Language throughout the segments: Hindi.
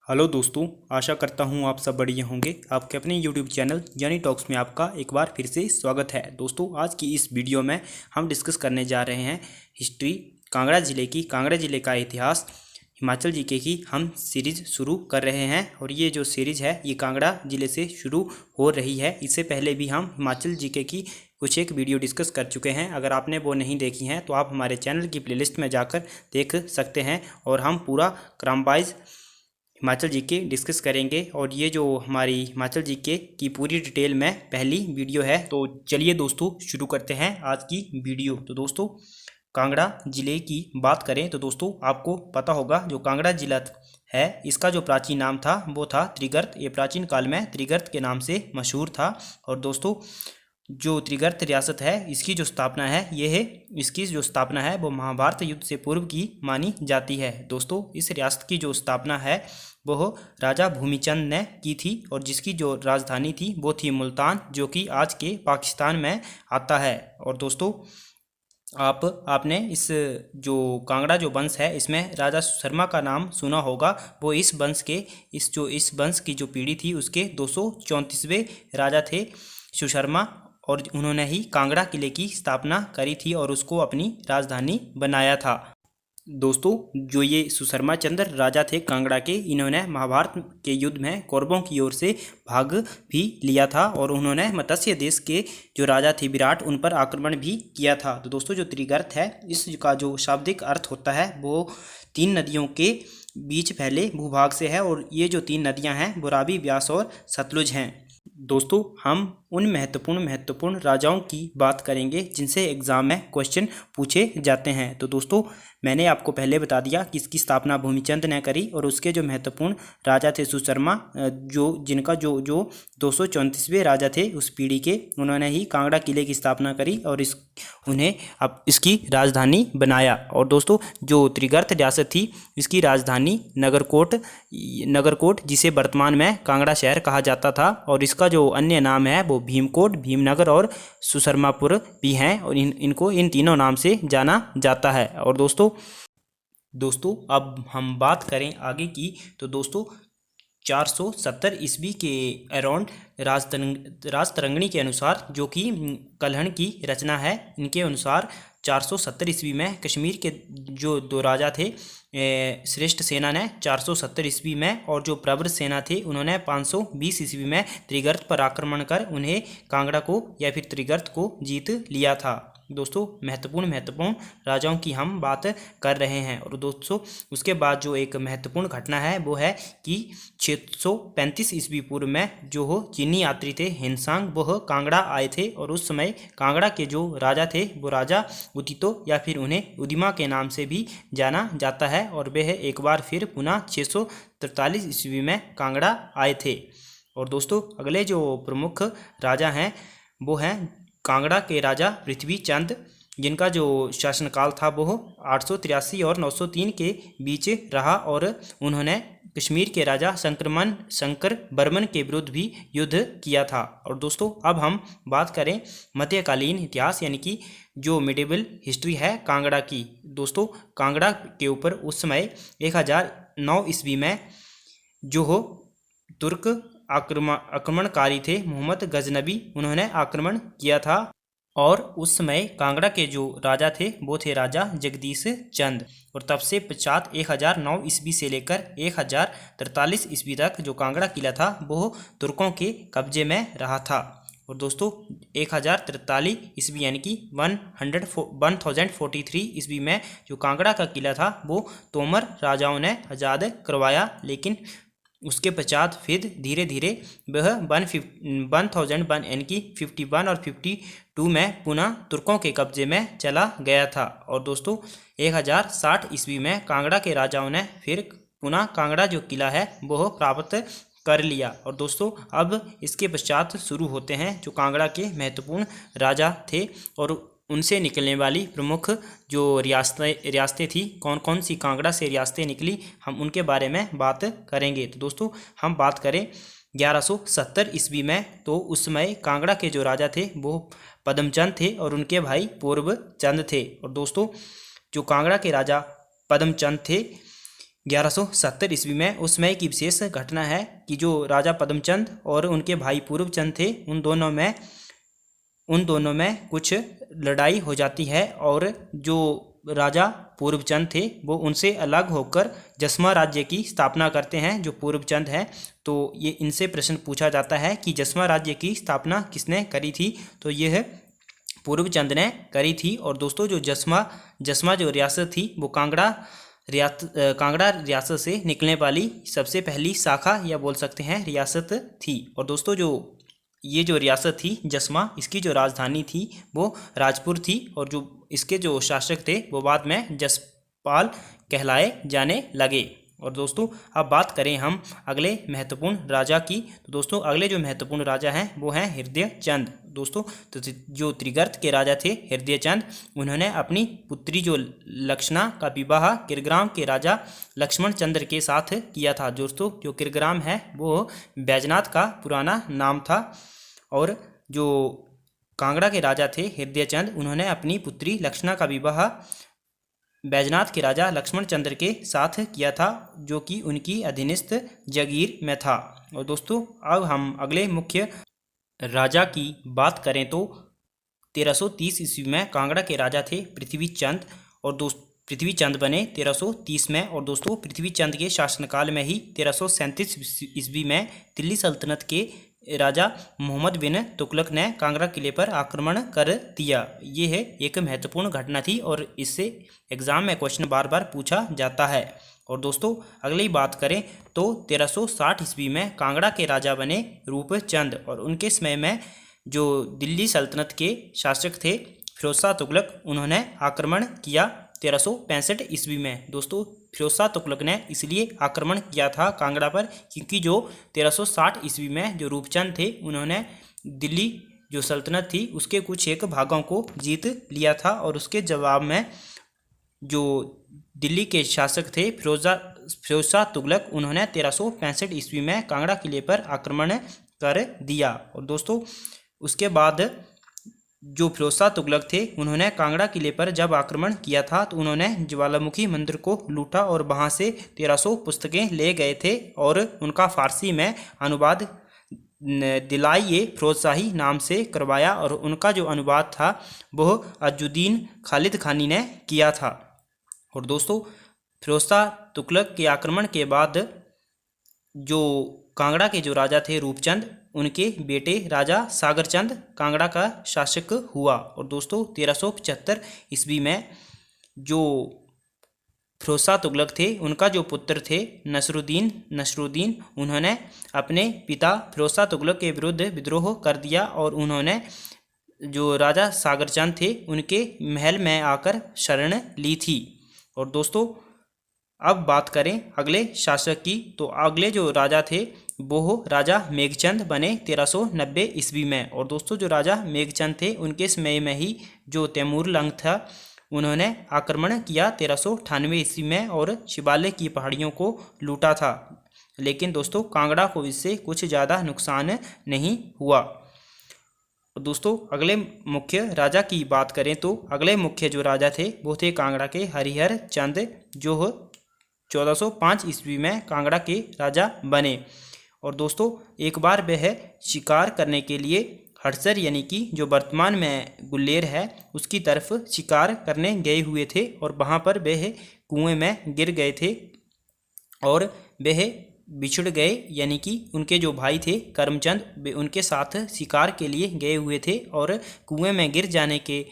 हेलो दोस्तों, आशा करता हूँ आप सब बढ़िया होंगे। आपके अपने यूट्यूब चैनल जानी टॉक्स में आपका एक बार फिर से स्वागत है। दोस्तों, आज की इस वीडियो में हम डिस्कस करने जा रहे हैं हिस्ट्री कांगड़ा ज़िले की। कांगड़ा ज़िले का इतिहास हिमाचल जीके की हम सीरीज़ शुरू कर रहे हैं और ये जो सीरीज़ है ये कांगड़ा ज़िले से शुरू हो रही है। इससे पहले भी हम हिमाचल जीके की कुछ एक वीडियो डिस्कस कर चुके हैं। अगर आपने वो नहीं देखी हैं तो आप हमारे चैनल की प्लेलिस्ट में जाकर देख सकते हैं और हम पूरा क्रम वाइज हिमाचल जीके डिस्कस करेंगे। और ये जो हमारी हिमाचल जीके की पूरी डिटेल में पहली वीडियो है। तो चलिए दोस्तों शुरू करते हैं आज की वीडियो। तो दोस्तों, कांगड़ा ज़िले की बात करें तो दोस्तों आपको पता होगा जो कांगड़ा ज़िला है इसका जो प्राचीन नाम था वो था त्रिगर्त। ये प्राचीन काल में त्रिगर्त के नाम से मशहूर था। और दोस्तों, जो त्रिगर्त रियासत है इसकी जो स्थापना है इसकी जो स्थापना है वो महाभारत युद्ध से पूर्व की मानी जाती है। दोस्तों, इस रियासत की जो स्थापना है वो राजा भूमिचंद ने की थी और जिसकी जो राजधानी थी वो थी मुल्तान, जो कि आज के पाकिस्तान में आता है। और दोस्तों, आपने इस जो कांगड़ा जो वंश है इसमें राजा सुशर्मा का नाम सुना होगा। वो इस वंश की जो पीढ़ी थी उसके 234वें राजा थे सुशर्मा, और उन्होंने ही कांगड़ा किले की स्थापना करी थी और उसको अपनी राजधानी बनाया था। दोस्तों, जो ये सुशर्मा चंद्र राजा थे कांगड़ा के, इन्होंने महाभारत के युद्ध में कौरवों की ओर से भाग भी लिया था और उन्होंने मत्स्य देश के जो राजा थे विराट उन पर आक्रमण भी किया था। तो दोस्तों, जो त्रिगर्त है इसका जो शाब्दिक अर्थ होता है वो 3 नदियों के बीच फैले भूभाग से है और ये जो 3 नदियाँ हैं वो रावी, ब्यास और सतलुज हैं। दोस्तों, हम उन महत्वपूर्ण राजाओं की बात करेंगे जिनसे एग्जाम में क्वेश्चन पूछे जाते हैं। तो दोस्तों, मैंने आपको पहले बता दिया कि इसकी स्थापना भूमिचंद ने करी और उसके जो महत्वपूर्ण राजा थे सुशर्मा, जिनका जो 234वें राजा थे उस पीढ़ी के, उन्होंने ही कांगड़ा किले की स्थापना करी और उन्हें अब इसकी राजधानी बनाया। और दोस्तों, जो त्रिगर्त रियासत थी इसकी राजधानी नगरकोट जिसे वर्तमान में कांगड़ा शहर कहा जाता था, और इसका जो अन्य नाम है वो भीमकोट, भीमनगर और सुशर्मापुर भी हैं और इनको इन तीनों नाम से जाना जाता है। और दोस्तों अब हम बात करें आगे की। तो दोस्तों, 470 ईस्वी के अराउंड राजतरंगिणी के अनुसार, जो कि कल्हण की रचना है, इनके अनुसार 470 ईस्वी में कश्मीर के जो 2 राजा थे, श्रेष्ठ सेना ने 470 ईस्वी में और जो प्रवर सेना थे उन्होंने 520 ईस्वी में त्रिगर्त पर आक्रमण कर उन्हें कांगड़ा को या फिर त्रिगर्त को जीत लिया था। दोस्तों, महत्वपूर्ण राजाओं की हम बात कर रहे हैं। और दोस्तों, उसके बाद जो एक महत्वपूर्ण घटना है वो है कि 635 ईस्वी पूर्व में जो चीनी यात्री थे हिनसांग, वो कांगड़ा आए थे और उस समय कांगड़ा के जो राजा थे वो राजा उदितो या फिर उन्हें उदिमा के नाम से भी जाना जाता है। और वह एक बार फिर पुनः 643 ईस्वी में कांगड़ा आए थे। और दोस्तों, अगले जो प्रमुख राजा हैं वो हैं कांगड़ा के राजा पृथ्वी चंद, जिनका जो शासनकाल था वो 883 और 903 के बीच रहा और उन्होंने कश्मीर के राजा शंकर बर्मन के विरुद्ध भी युद्ध किया था। और दोस्तों, अब हम बात करें मध्यकालीन इतिहास यानी कि जो मिडिवल हिस्ट्री है कांगड़ा की। दोस्तों, कांगड़ा के ऊपर उस समय 1009 ईस्वी में जो तुर्क आक्रमणकारी थे मोहम्मद गजनबी, उन्होंने आक्रमण किया था। और उस समय कांगड़ा के जो राजा थे वो थे राजा जगदीश चंद। और तब से पश्चात 1009 ईस्वी से लेकर 1043 ईस्वी तक जो कांगड़ा किला था वो तुर्कों के कब्जे में रहा था। और दोस्तों, 1043 ईस्वी यानी कि 1043 ईस्वी में जो कांगड़ा का किला था वो तोमर राजाओं ने आज़ाद करवाया, लेकिन उसके पश्चात फिर धीरे धीरे वह 1001 यानी कि 51 और 52 में पुनः तुर्कों के कब्जे में चला गया था। और दोस्तों, 1060 ईस्वी में कांगड़ा के राजाओं ने फिर पुनः कांगड़ा जो किला है वो प्राप्त कर लिया। और दोस्तों, अब इसके पश्चात शुरू होते हैं जो कांगड़ा के महत्वपूर्ण राजा थे और उनसे निकलने वाली प्रमुख जो रियासतें थी, कौन कौन सी कांगड़ा से रियासतें निकली, हम उनके बारे में बात करेंगे। तो दोस्तों, हम बात करें 1170 ईस्वी में, तो उस समय कांगड़ा के जो राजा थे वो पद्मचंद थे और उनके भाई पूर्वचंद थे। और दोस्तों, जो कांगड़ा के राजा पद्मचंद थे 1170 ईस्वी में उस समय की विशेष घटना है कि जो राजा पद्मचंद और उनके भाई पूर्वचंद थे, उन दोनों में कुछ लड़ाई हो जाती है और जो राजा पूर्वचंद थे वो उनसे अलग होकर जसमा राज्य की स्थापना करते हैं, जो पूर्वचंद हैं। तो ये इनसे प्रश्न पूछा जाता है कि जसमा राज्य की स्थापना किसने करी थी, तो यह पूर्वचंद ने करी थी। और दोस्तों जो जसमा जो रियासत थी वो कांगड़ा रियासत से निकलने वाली सबसे पहली शाखा या बोल सकते हैं रियासत थी। और दोस्तों जो ये जो रियासत थी जसमा, इसकी जो राजधानी थी वो राजपुर थी और जो इसके जो शासक थे वो बाद में जसपाल कहलाए जाने लगे। और दोस्तों अब बात करें हम अगले महत्वपूर्ण राजा की, तो दोस्तों अगले जो महत्वपूर्ण राजा हैं वो हैं हृदय चंद। दोस्तों तो जो त्रिगर्त के राजा थे हृदय चंद, उन्होंने अपनी पुत्री जो लक्षणा का विवाह किरग्राम के राजा लक्ष्मण चंद्र के साथ किया था। दोस्तों जो किरग्राम है वो बैजनाथ का पुराना नाम था। और जो कांगड़ा के राजा थे हृदय चंद, उन्होंने अपनी पुत्री लक्षणा का विवाह बैजनाथ के राजा लक्ष्मण चंद्र के साथ किया था, जो कि उनकी अधीनस्थ जागीर में था। और दोस्तों अब हम अगले मुख्य राजा की बात करें तो 1330 ईस्वी में कांगड़ा के राजा थे पृथ्वी चंद। और पृथ्वी चंद बने 1330 में। और दोस्तों पृथ्वी चंद के शासनकाल में ही 1337 ईस्वी में दिल्ली सल्तनत के राजा मोहम्मद बिन तुगलक ने कांगड़ा किले पर आक्रमण कर दिया। ये है एक महत्वपूर्ण घटना थी और इससे एग्जाम में क्वेश्चन बार बार पूछा जाता है। और दोस्तों अगली बात करें तो 1360 ईस्वी में कांगड़ा के राजा बने रूपचंद। और उनके समय में जो दिल्ली सल्तनत के शासक थे फिरोज शाह तुगलक, उन्होंने आक्रमण किया 1365 ईस्वी में। दोस्तों फिरोज शाह तुगलक ने इसलिए आक्रमण किया था कांगड़ा पर क्योंकि जो 1360 ईस्वी में जो रूपचंद थे उन्होंने दिल्ली जो सल्तनत थी उसके कुछ एक भागों को जीत लिया था। और उसके जवाब में जो दिल्ली के शासक थे फिरोज शाह तुगलक, उन्होंने 1365 ईस्वी में कांगड़ा किले पर आक्रमण कर दिया। और दोस्तों उसके बाद जो फिरोज शाह तुगलक थे उन्होंने कांगड़ा किले पर जब आक्रमण किया था तो उन्होंने ज्वालामुखी मंदिर को लूटा और वहाँ से 1300 पुस्तकें ले गए थे और उनका फारसी में अनुवाद दिलाइए फिरोजशाही नाम से करवाया। और उनका जो अनुवाद था वह अजुद्दीन खालिद खानी ने किया था। और दोस्तों फिरोज शाह तुगलक के आक्रमण के बाद जो कांगड़ा के जो राजा थे रूपचंद, उनके बेटे राजा सागरचंद कांगड़ा का शासक हुआ। और दोस्तों 1375 ईस्वी में जो फिरोज शाह तुगलक थे उनका जो पुत्र थे नसरुद्दीन, उन्होंने अपने पिता फिरोज शाह तुगलक के विरुद्ध विद्रोह कर दिया और उन्होंने जो राजा सागरचंद थे उनके महल में आकर शरण ली थी। और दोस्तों अब बात करें अगले शासक की, तो अगले जो राजा थे वो राजा मेघचंद बने 1390 ईस्वी में। और दोस्तों जो राजा मेघचंद थे उनके समय में ही जो तैमूर लंग था उन्होंने आक्रमण किया 1398 ईस्वी में और शिवालय की पहाड़ियों को लूटा था। लेकिन दोस्तों कांगड़ा को इससे कुछ ज़्यादा नुकसान नहीं हुआ। दोस्तों अगले मुख्य राजा की बात करें तो अगले मुख्य जो राजा थे वो थे कांगड़ा के हरिहर चंद, जो 1405 ईस्वी में कांगड़ा के राजा बने। और दोस्तों एक बार वह शिकार करने के लिए हड़सर यानी कि जो वर्तमान में गुलेर है उसकी तरफ शिकार करने गए हुए थे और वहाँ पर वह कुएं में गिर गए थे और वह बिछड़ गए, यानी कि उनके जो भाई थे करमचंद उनके साथ शिकार के लिए गए हुए थे और कुएं में गिर जाने के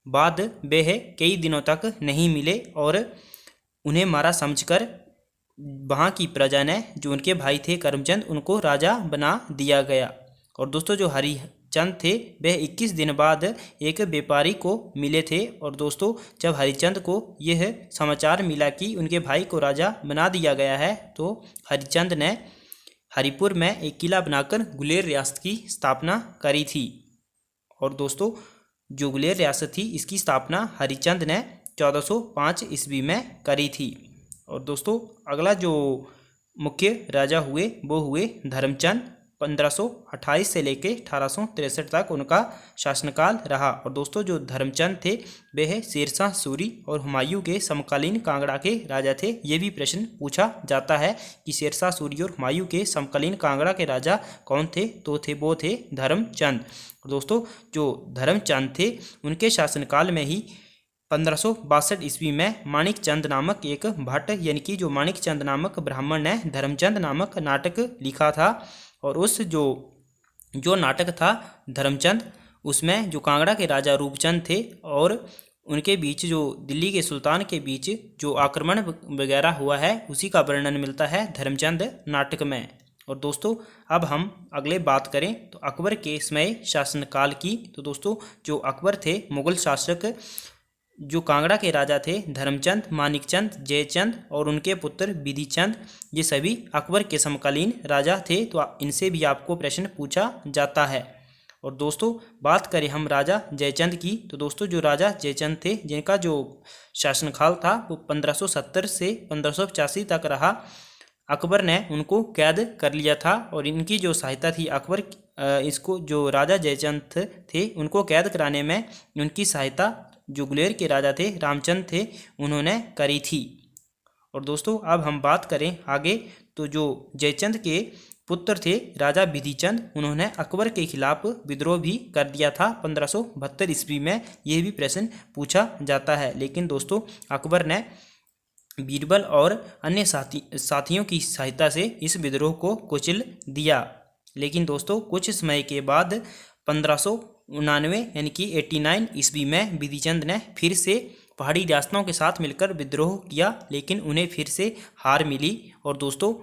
बाद वह कई दिनों तक नहीं मिले और उन्हें मारा समझकर वहाँ की प्रजा ने जो उनके भाई थे करमचंद उनको राजा बना दिया गया। और दोस्तों जो हरिचंद थे वह 21 दिन बाद एक व्यापारी को मिले थे। और दोस्तों जब हरिचंद को यह समाचार मिला कि उनके भाई को राजा बना दिया गया है तो हरिचंद ने हरिपुर में एक किला बनाकर गुलेर रियासत की स्थापना करी थी। और दोस्तों जो गुलेर रियासत थी इसकी स्थापना हरिचंद ने 1405 ईस्वी में करी थी। और दोस्तों अगला जो मुख्य राजा हुए वो हुए धर्मचंद। 1528 से लेके 1863 तक उनका शासनकाल रहा। और दोस्तों जो धर्मचंद थे वे है शेरशाह सूरी और हुमायूं के समकालीन कांगड़ा के राजा थे। ये भी प्रश्न पूछा जाता है कि शेरशाह सूरी और हुमायूं के समकालीन कांगड़ा के राजा कौन थे, तो वो थे धर्मचंद। दोस्तों जो धर्मचंद थे उनके शासनकाल में ही 1562 ईस्वी में माणिक चंद नामक एक भट्ट यानी कि जो माणिक चंद नामक ब्राह्मण ने धर्मचंद नामक नाटक लिखा था। और उस जो नाटक था धर्मचंद, उसमें जो कांगड़ा के राजा रूपचंद थे और उनके बीच जो दिल्ली के सुल्तान के बीच जो आक्रमण वगैरह हुआ है उसी का वर्णन मिलता है धर्मचंद नाटक में। और दोस्तों अब हम अगले बात करें तो अकबर के समय शासनकाल की। तो दोस्तों जो अकबर थे मुगल शासक, जो कांगड़ा के राजा थे धर्मचंद, मानिकचंद, जयचंद और उनके पुत्र विधिचंद, ये सभी अकबर के समकालीन राजा थे। तो इनसे भी आपको प्रश्न पूछा जाता है। और दोस्तों बात करें हम राजा जयचंद की, तो दोस्तों जो राजा जयचंद थे जिनका जो शासनकाल था वो 1570 से 1585 तक रहा। अकबर ने उनको कैद कर लिया था और इनकी जो सहायता थी अकबर इसको जो राजा जयचंद थे उनको कैद कराने में उनकी सहायता जो गुलेर के राजा थे रामचंद थे उन्होंने करी थी। और दोस्तों अब हम बात करें आगे, तो जो जयचंद के पुत्र थे राजा विधिचंद, उन्होंने अकबर के खिलाफ विद्रोह भी कर दिया था 1572 ईस्वी में। यह भी प्रश्न पूछा जाता है। लेकिन दोस्तों अकबर ने बीरबल और अन्य साथियों की सहायता से इस विद्रोह को कुचल दिया। लेकिन दोस्तों कुछ समय के बाद 1599 यानी कि 89 ईस्वी में विधिचंद ने फिर से पहाड़ी रियासतों के साथ मिलकर विद्रोह किया, लेकिन उन्हें फिर से हार मिली। और दोस्तों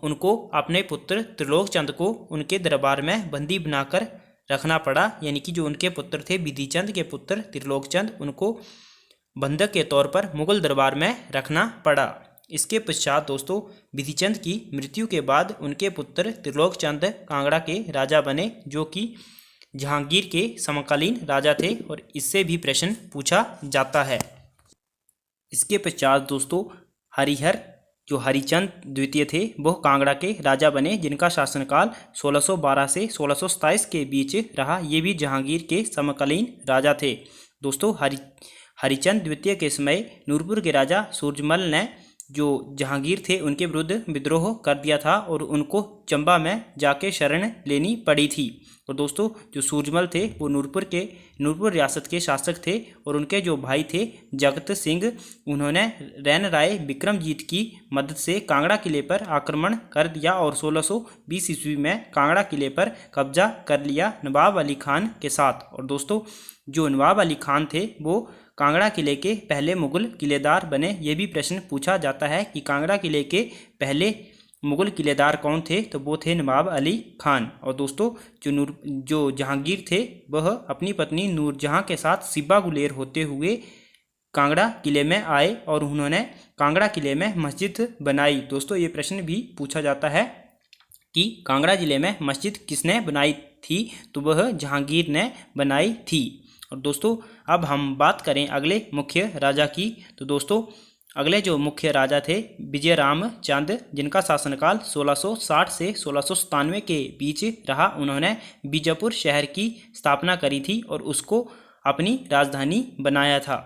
उनको अपने पुत्र त्रिलोकचंद को उनके दरबार में बंदी बनाकर रखना पड़ा, यानी कि जो उनके पुत्र थे विधिचंद के पुत्र त्रिलोकचंद, उनको बंधक के तौर पर मुगल दरबार में रखना पड़ा। इसके पश्चात दोस्तों विधिचंद की मृत्यु के बाद उनके पुत्र त्रिलोकचंद कांगड़ा के राजा बने, जो कि जहांगीर के समकालीन राजा थे। और इससे भी प्रश्न पूछा जाता है। इसके पश्चात दोस्तों हरिहर जो हरिचंद द्वितीय थे वह कांगड़ा के राजा बने, जिनका शासनकाल 1612 से 1627 के बीच रहा। ये भी जहांगीर के समकालीन राजा थे। दोस्तों हरिचंद द्वितीय के समय नूरपुर के राजा सूरजमल ने जो जहांगीर थे उनके विरुद्ध विद्रोह कर दिया था और उनको चंबा में जाके शरण लेनी पड़ी थी। और दोस्तों जो सूरजमल थे वो नूरपुर रियासत के शासक थे और उनके जो भाई थे जगत सिंह, उन्होंने रैन राय विक्रमजीत की मदद से कांगड़ा किले पर आक्रमण कर दिया और 1620 ईस्वी में कांगड़ा किले पर कब्जा कर लिया नवाब अली खान के साथ। और दोस्तों जो नवाब अली खान थे वो कांगड़ा किले के पहले मुगल किलेदार बने। ये भी प्रश्न पूछा जाता है कि कांगड़ा किले के पहले मुगल किलेदार कौन थे, तो वो थे नवाब अली खान। और दोस्तों जो जहांगीर थे वह अपनी पत्नी नूरजहां के साथ सिब्बा गुलेर होते हुए कांगड़ा किले में आए और उन्होंने कांगड़ा किले में मस्जिद बनाई। दोस्तों ये प्रश्न भी पूछा जाता है कि कांगड़ा जिले में मस्जिद किसने बनाई थी, तो वह जहांगीर ने बनाई थी। और दोस्तों अब हम बात करें अगले मुख्य राजा की, तो दोस्तों अगले जो मुख्य राजा थे विजय राम चंद, जिनका शासनकाल 1660 से 1697 के बीच रहा। उन्होंने बीजापुर शहर की स्थापना करी थी और उसको अपनी राजधानी बनाया था।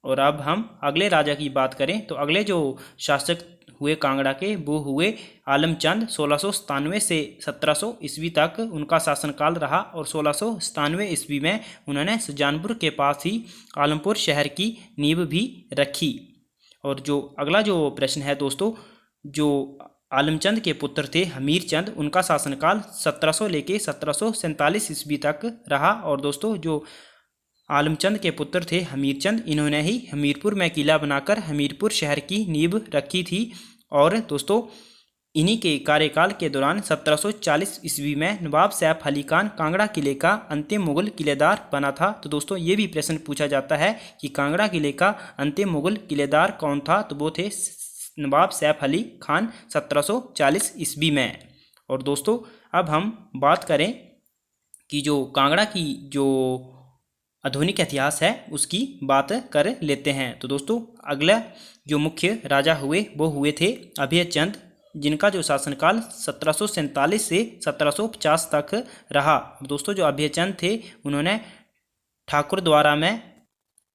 और अब हम अगले राजा की बात करें तो अगले जो शासक हुए कांगड़ा के वो हुए आलमचंद। 1697 से 1700 ईस्वी तक उनका शासनकाल रहा और 1697 ईस्वी में उन्होंने सुजानपुर के पास ही आलमपुर शहर की नींव भी रखी। और जो अगला जो प्रश्न है दोस्तों, जो आलमचंद के पुत्र थे हमीर चंद, उनका शासनकाल 1700 लेके 1747 ईस्वी तक रहा। और दोस्तों जो आलमचंद के पुत्र थे हमीर चंद, इन्होंने ही हमीरपुर में किला बनाकर हमीरपुर शहर की नींव रखी थी। और दोस्तों इन्हीं के कार्यकाल के दौरान 1740 ईस्वी में नवाब सैफ अली खान कांगड़ा किले का अंतिम मुगल किलेदार बना था। तो दोस्तों ये भी प्रश्न पूछा जाता है कि कांगड़ा किले का अंतिम मुगल किलेदार कौन था, तो वो थे नवाब सैफ अली खान 1740 ईस्वी में। और दोस्तों अब हम बात करें कि जो कांगड़ा की जो आधुनिक इतिहास है उसकी बात कर लेते हैं। तो दोस्तों अगला जो मुख्य राजा हुए वो हुए थे अभय चंद जिनका जो शासनकाल 1747 से 1750 तक रहा। दोस्तों जो अभयचंद थे उन्होंने ठाकुरद्वारा में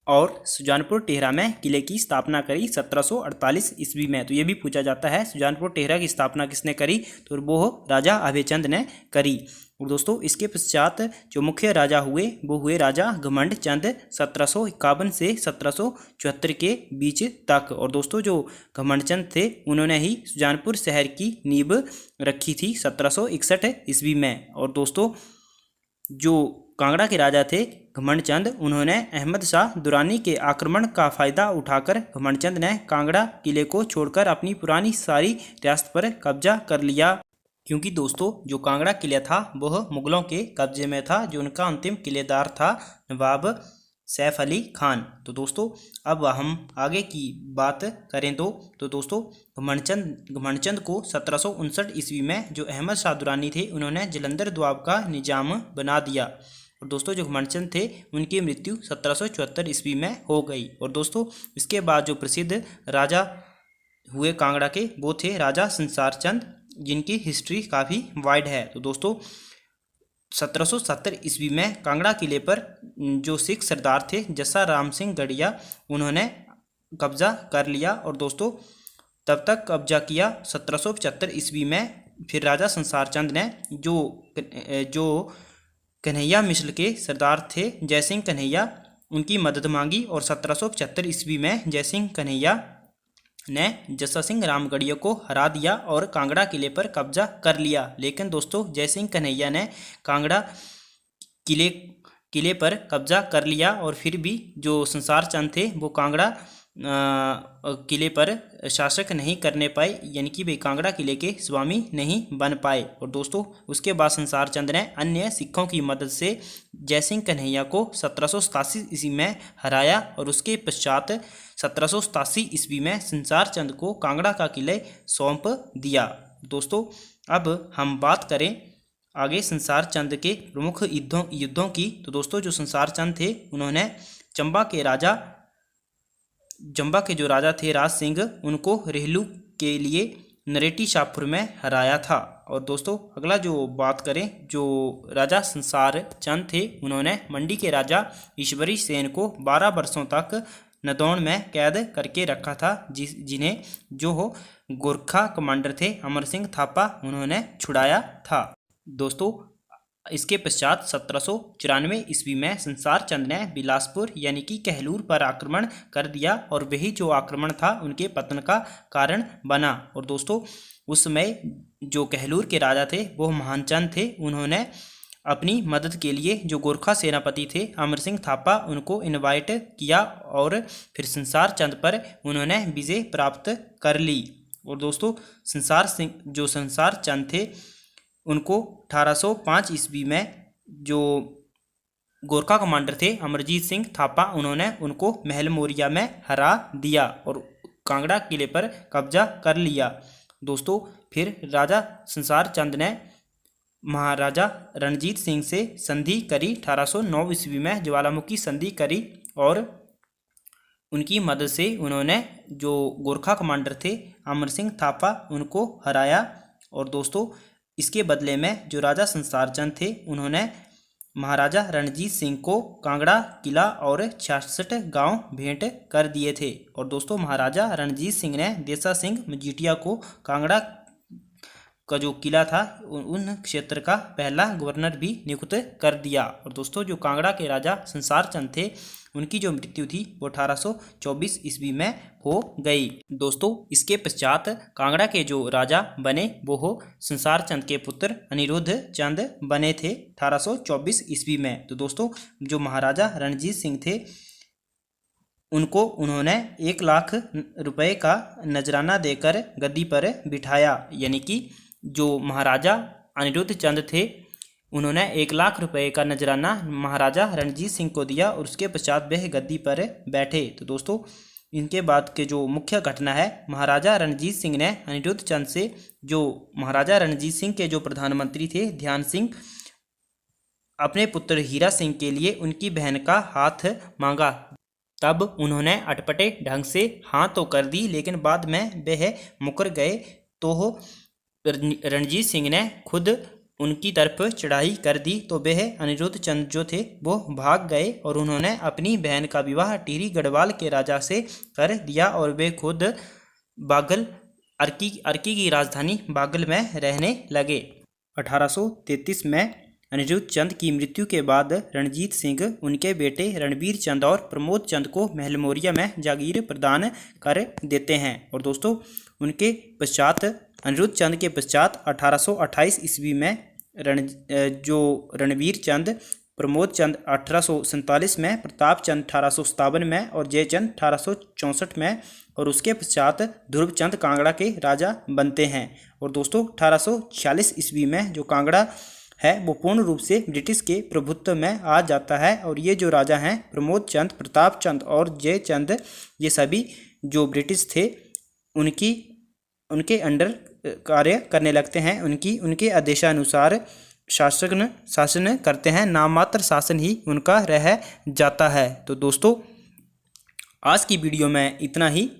और सुजानपुर टेहरा में किले की स्थापना करी 1748 ईस्वी में। तो ये भी पूछा जाता है सुजानपुर टेहरा की स्थापना किसने करी, तो वो राजा अभयचंद ने करी। और दोस्तों इसके पश्चात जो मुख्य राजा हुए वो हुए राजा घमंड चंद 1751 से 1774 के बीच तक। और दोस्तों जो घमंड चंद थे उन्होंने ही सुजानपुर शहर की नींव रखी थी 1761 ईस्वी में। और दोस्तों जो कांगड़ा के राजा थे घमंड चंद, उन्होंने अहमद शाह दुरानी के आक्रमण का फायदा उठाकर घमंड चंद ने कांगड़ा किले को छोड़कर अपनी पुरानी सारी रियासत पर कब्जा कर लिया। क्योंकि दोस्तों जो कांगड़ा किला था वह मुगलों के कब्जे में था, जो उनका अंतिम किलेदार था नवाब सैफ अली खान। तो दोस्तों अब हम आगे की बात करें तो दोस्तों घमंड चंद को 1759 ईस्वी में जो अहमद शाह दुरानी थे उन्होंने जलंधर दोआब का निजाम बना दिया। और दोस्तों जो घमंड चंद थे उनकी मृत्यु 1774 ईस्वी में हो गई। और दोस्तों इसके बाद जो प्रसिद्ध राजा हुए कांगड़ा के वो थे राजा संसार चंद, जिनकी हिस्ट्री काफ़ी वाइड है। तो दोस्तों 1770 ईस्वी में कांगड़ा किले पर जो सिख सरदार थे जस्सा राम सिंह गढ़िया, उन्होंने कब्जा कर लिया। और दोस्तों तब तक कब्जा किया 1775 ईस्वी में फिर राजा संसार चंद ने जो कन्हैया मिश्र के सरदार थे जयसिंह कन्हैया, उनकी मदद मांगी। और 1775 ईस्वी में जयसिंह कन्हैया ने जस्सा सिंह रामगढ़िया को हरा दिया और कांगड़ा किले पर कब्जा कर लिया। लेकिन दोस्तों जयसिंह कन्हैया ने कांगड़ा किले पर कब्जा कर लिया और फिर भी जो संसार चंद थे वो कांगड़ा किले पर शासक नहीं करने पाए, यानी कि वे कांगड़ा किले के स्वामी नहीं बन पाए। और दोस्तों उसके बाद संसार चंद ने अन्य सिखों की मदद से जयसिंह कन्हैया को 1787 ईस्वी में हराया। और उसके पश्चात 1787 ईस्वी में संसार चंद को कांगड़ा का किले सौंप दिया। दोस्तों अब हम बात करें आगे संसार चंद के प्रमुख युद्धों की। तो दोस्तों जो संसार चंद थे उन्होंने चंबा के जो राजा थे राज सिंह, उनको रेहलू के लिए नरेटी शाहपुर में हराया था। और दोस्तों अगला जो बात करें जो राजा संसार चंद थे उन्होंने मंडी के राजा ईश्वरी सेन को 12 वर्षों तक नदौन में कैद करके रखा था, जिन्हें जो हो गोरखा कमांडर थे अमर सिंह थापा उन्होंने छुड़ाया था। दोस्तों इसके पश्चात 1794 ईस्वी में संसार चंद ने बिलासपुर यानी कि कहलूर पर आक्रमण कर दिया और वही जो आक्रमण था उनके पतन का कारण बना। और दोस्तों उस समय जो कहलूर के राजा थे वो महानचंद थे, उन्होंने अपनी मदद के लिए जो गोरखा सेनापति थे अमर सिंह थापा उनको इनवाइट किया और फिर संसार चंद पर उन्होंने विजय प्राप्त कर ली। और दोस्तों संसार चंद थे उनको 1805 ईस्वी में जो गोरखा कमांडर थे अमरजीत सिंह थापा उन्होंने उनको महल मोरिया में हरा दिया और कांगड़ा किले पर कब्जा कर लिया। दोस्तों फिर राजा संसार चंद ने महाराजा रणजीत सिंह से संधि करी 1809 ईस्वी में ज्वालामुखी संधि करी और उनकी मदद से उन्होंने जो गोरखा कमांडर थे अमर सिंह थापा उनको हराया। और दोस्तों इसके बदले में जो राजा संसार चंद थे उन्होंने महाराजा रणजीत सिंह को कांगड़ा किला और 66 गांव भेंट कर दिए थे। और दोस्तों महाराजा रणजीत सिंह ने देसा सिंह मजीठिया को कांगड़ा का जो किला था उन क्षेत्र का पहला गवर्नर भी नियुक्त कर दिया। और दोस्तों जो कांगड़ा के राजा संसार चंद थे उनकी जो मृत्यु थी वो 1824 ईस्वी में हो गई। दोस्तों इसके पश्चात कांगड़ा के जो राजा बने वो हो संसार चंद के पुत्र अनिरुद्ध चंद बने थे 1824 ईस्वी में। तो दोस्तों जो महाराजा रणजीत सिंह थे उनको उन्होंने 1 लाख रुपए का नजराना देकर गद्दी पर बिठाया, यानी कि जो महाराजा अनिरुद्ध चंद थे उन्होंने 1 लाख रुपए का नजराना महाराजा रणजीत सिंह को दिया और उसके पश्चात वह गद्दी पर बैठे। तो दोस्तों इनके बाद के जो मुख्य घटना है महाराजा रणजीत सिंह ने अनिरुद्ध चंद से जो महाराजा रणजीत सिंह के जो प्रधानमंत्री थे ध्यान सिंह अपने पुत्र हीरा सिंह के लिए उनकी बहन का हाथ मांगा। तब उन्होंने अटपटे ढंग से हाँ तो कर दी, लेकिन बाद में वह मुकर गए तो रणजीत सिंह ने खुद उनकी तरफ चढ़ाई कर दी, तो वह अनिरुद्ध चंद जो थे वो भाग गए और उन्होंने अपनी बहन का विवाह टिहरी गढ़वाल के राजा से कर दिया और वे खुद बागल अर्की की राजधानी बागल में रहने लगे। 1833 में अनिरुद्ध चंद की मृत्यु के बाद रणजीत सिंह उनके बेटे रणवीर चंद और प्रमोद चंद को महलमोरिया में जागीर प्रदान कर देते हैं। और दोस्तों उनके पश्चात अनिरुद्ध चंद के पश्चात 1828 ईस्वी में रणवीर चंद, प्रमोद चंद 1847 में, प्रताप चंद 1857 में और जयचंद 1864 में और उसके पश्चात ध्रुव चंद कांगड़ा के राजा बनते हैं। और दोस्तों 1846 ईस्वी में जो कांगड़ा है वो पूर्ण रूप से ब्रिटिश के प्रभुत्व में आ जाता है और ये जो राजा हैं प्रमोद चंद, प्रताप चंद और जयचंद, ये सभी जो ब्रिटिश थे उनके अंडर कार्य करने लगते हैं, उनके आदेशानुसार शासन करते हैं, नाम मात्र शासन ही उनका रह जाता है। तो दोस्तों आज की वीडियो में इतना ही।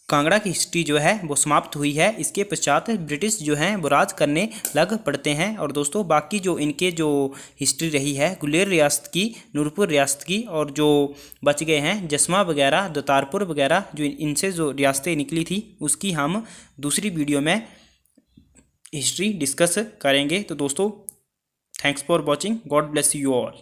कांगड़ा की हिस्ट्री जो है वो समाप्त हुई है। इसके पश्चात ब्रिटिश जो हैं वो राज करने लग पड़ते हैं। और दोस्तों बाकी जो इनके जो हिस्ट्री रही है गुलेर रियासत की, नूरपुर रियासत की और जो बच गए हैं जसमा वगैरह, दतारपुर वगैरह, जो इनसे जो रियासतें निकली थी उसकी हम दूसरी वीडियो में हिस्ट्री डिस्कस करेंगे। तो दोस्तों thanks for watching, God bless you all.